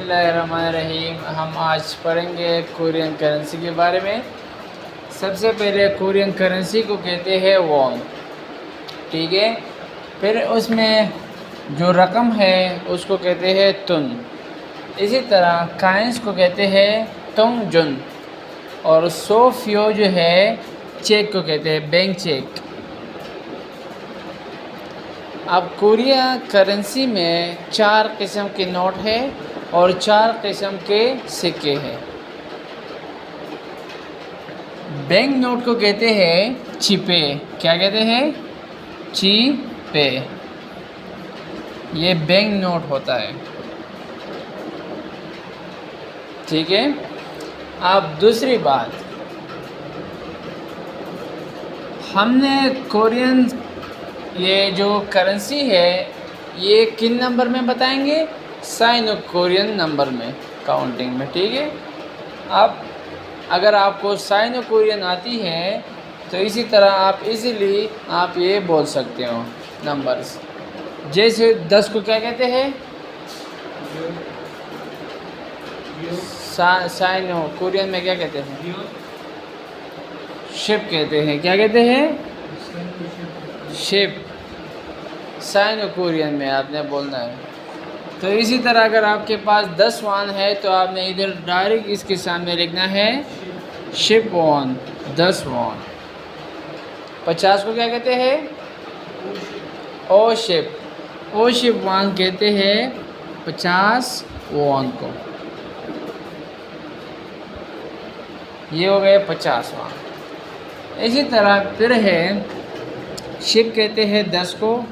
बिस्मिल्लाहिर्रहमानिर्रहीम। हम आज पढ़ेंगे कोरियन करेंसी के बारे में। सबसे पहले कोरियन करेंसी को कहते हैं वॉन, ठीक है। फिर उसमें जो रकम है उसको कहते हैं तुन। इसी तरह काइंस को कहते हैं तोंग जुन, और सोफियो जो है चेक को कहते हैं बैंक चेक। अब कोरिया करेंसी में 4 किस्म के नोट है और 4 किस्म के सिक्के हैं। बैंक नोट को कहते हैं चिपे। क्या कहते हैं? चिपे। ये बैंक नोट होता है, ठीक है। अब दूसरी बात, हमने कोरियन ये जो करेंसी है ये किन नंबर में बताएंगे? साइनो कोरियन नंबर में, काउंटिंग में, ठीक है। अब अगर आपको साइनो कोरियन आती है तो इसी तरह आप इजीली आप ये बोल सकते हो नंबर्स। जैसे 10 को क्या कहते हैं? साइनो कोरियन में क्या कहते हैं? शिप कहते हैं। क्या कहते हैं? शिप। साइनो कोरियन में आपने बोलना है। तो इसी तरह अगर आपके पास 10 वॉन है तो आपने इधर डायरेक्ट इसके सामने लिखना है शिप वॉन, 10 वॉन। 50 को क्या कहते हैं? ओ शिप। ओ शिप वॉन कहते हैं 50 वॉन को। ये हो गए 50 वॉन। इसी तरह फिर है शिप कहते हैं 10 को,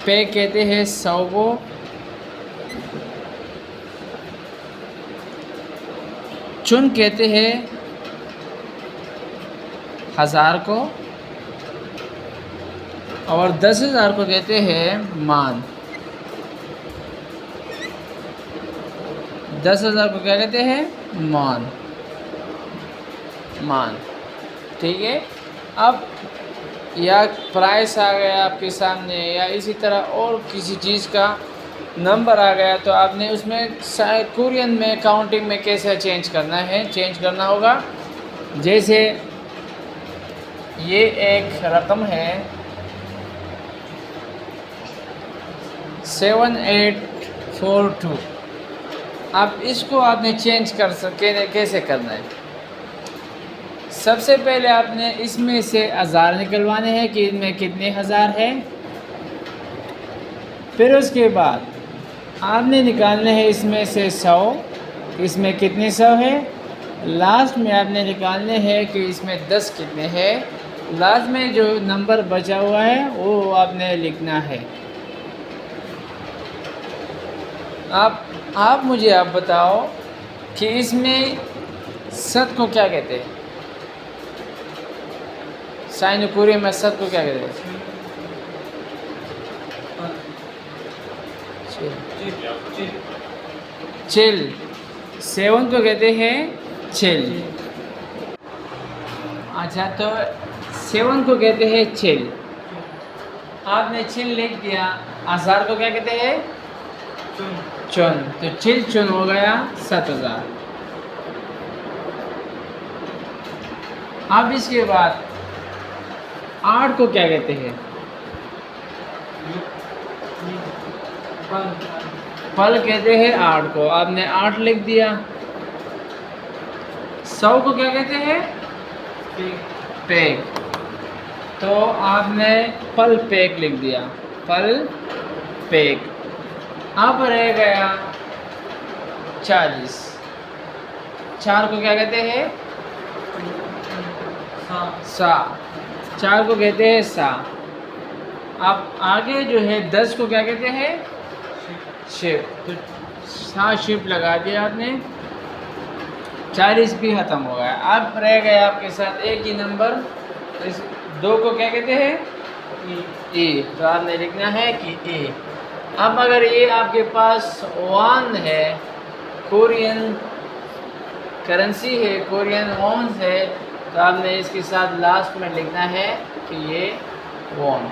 पे कहते हैं 100 को, चुन कहते हैं 1000 को, और 10,000 को कहते हैं मान। 10,000 को क्या कहते हैं? मान, मान, ठीक है। अब या प्राइस आ गया आपके सामने, या इसी तरह और किसी चीज़ का नंबर आ गया, तो आपने उसमें कोरियन में काउंटिंग में कैसे चेंज करना है, चेंज करना होगा। जैसे ये एक रकम है 7842। अब इसको आपने चेंज कर सके, कैसे करना है? सबसे पहले आपने इसमें से 1000 निकलवाने हैं कि इनमें कितने हज़ार हैं। फिर उसके बाद आपने निकालने हैं इसमें से 100, इसमें कितने 100 है। लास्ट में आपने निकालने हैं कि इसमें 10 कितने हैं। लास्ट में जो नंबर बचा हुआ है वो आपने लिखना है। आप मुझे आप बताओ कि इसमें 7 को क्या कहते हैं? साइनो कोरियन में 7 को क्या कहते हैं? चिल। 7 को कहते हैं चिल। अच्छा, तो 7 को कहते हैं चिल। आपने चिल लिख दिया। 1000 को क्या कहते हैं? चुन। तो चिल चुन हो गया 7000। अब इसके बाद 8 को क्या कहते हैं? पल कहते हैं 8 को। आपने 8 लिख दिया। 100 को क्या कहते हैं? पेग। तो आपने पल पेग लिख दिया, पल पेग। अब रह गया 40। 4 को क्या कहते हैं? सा। 4 को कहते हैं सा। अब आगे जो है 10 को क्या कहते हैं? शिप। तो सा शिप लगा दिया आपने। 40 भी ख़त्म हो गया। अब रह गया आपके साथ एक ही नंबर। इस 2 को क्या कहते हैं? ए। तो आपने लिखना है कि ए। अब अगर ये आपके पास वॉन है, कोरियन करेंसी है, कोरियन वॉन है, तो आपने इसके साथ लास्ट में लिखना है कि ये वॉन।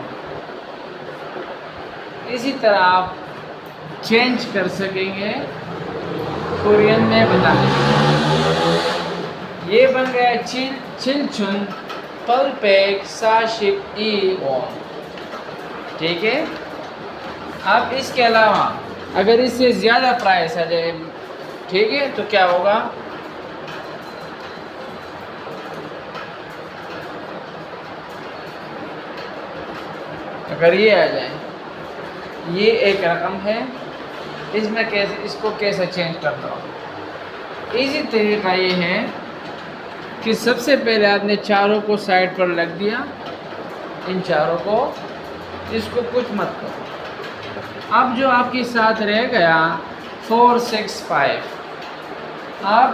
इसी तरह आप चेंज कर सकेंगे कोरियन में बताने। ये बन गया चिलचुन पल पेक साशिप ई ओन। ठीक है। अब इसके अलावा अगर इससे ज़्यादा प्राइस आ जाए, ठीक है, तो क्या होगा? अगर ये आ जाए, ये एक रकम है, इसमें इसको कैसे चेंज करना हो? इजी तरीका ये है कि सबसे पहले आपने चारों को साइड पर रख दिया, इन चारों को, इसको कुछ मत करो। अब जो आपके साथ रह गया 465, आप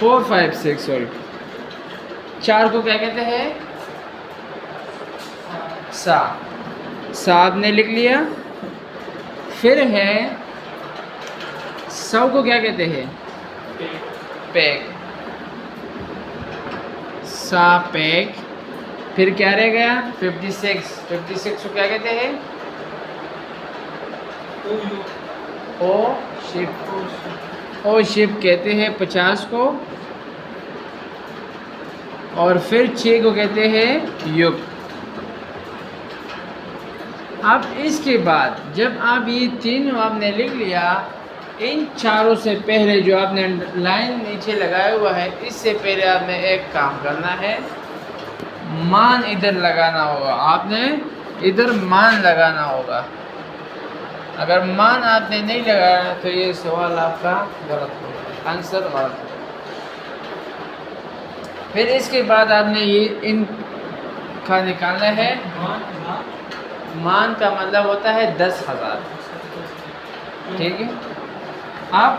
456 सॉरी, चार को क्या कहते हैं? सा आपने लिख लिया। फिर है 100 को क्या कहते हैं? पैक। सा पैक। फिर क्या रह गया? 56 को क्या कहते हैं? ओ शिप कहते हैं 50 को। और फिर 6 को कहते हैं युग। अब इसके बाद जब आप ये तीनों आपने लिख लिया, इन चारों से पहले जो आपने लाइन नीचे लगाया हुआ है, इससे पहले आपने एक काम करना है, मान इधर लगाना होगा। आपने इधर मान लगाना होगा। अगर मान आपने नहीं लगाया तो ये सवाल आपका गलत होगा, आंसर गलत होगा। फिर इसके बाद आपने ये इन का निकालना है। मान का मतलब होता है 10,000। ठीक है। आप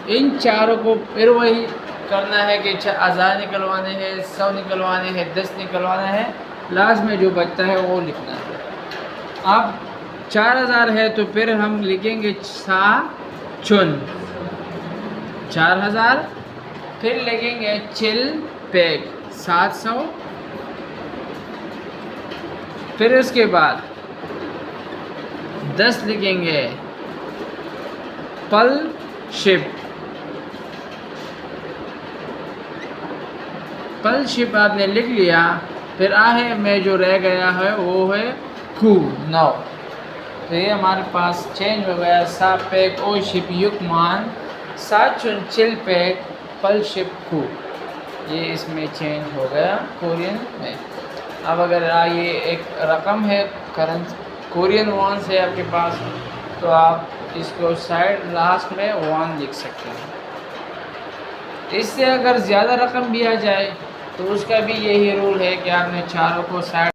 इन चारों को फिर वही करना है कि 1000 निकलवाने हैं, 100 निकलवाने हैं, 10 निकलवाना है, लास्ट में जो बचता है वो लिखना है। अब 4000 है तो फिर हम लिखेंगे सा चुन 4000। फिर लिखेंगे चिल पैक 700। फिर उसके बाद 10 लिखेंगे पल शिप। पल शिप आपने लिख लिया। फिर आहे में जो रह गया है वो है खू 9। तो ये हमारे पास चेंज हो गया। सा पैक ओ शिप युग मान सा चुन चिल पैक पल शिप खू। ये इसमें चेंज हो गया कोरियन में। अब अगर ये एक रकम है करंट कोरियन वॉन से आपके पास, तो आप इसको साइड लास्ट में 1 लिख सकते हैं। इससे अगर ज़्यादा रकम भी आ जाए तो उसका भी यही रूल है कि आपने चारों को साइड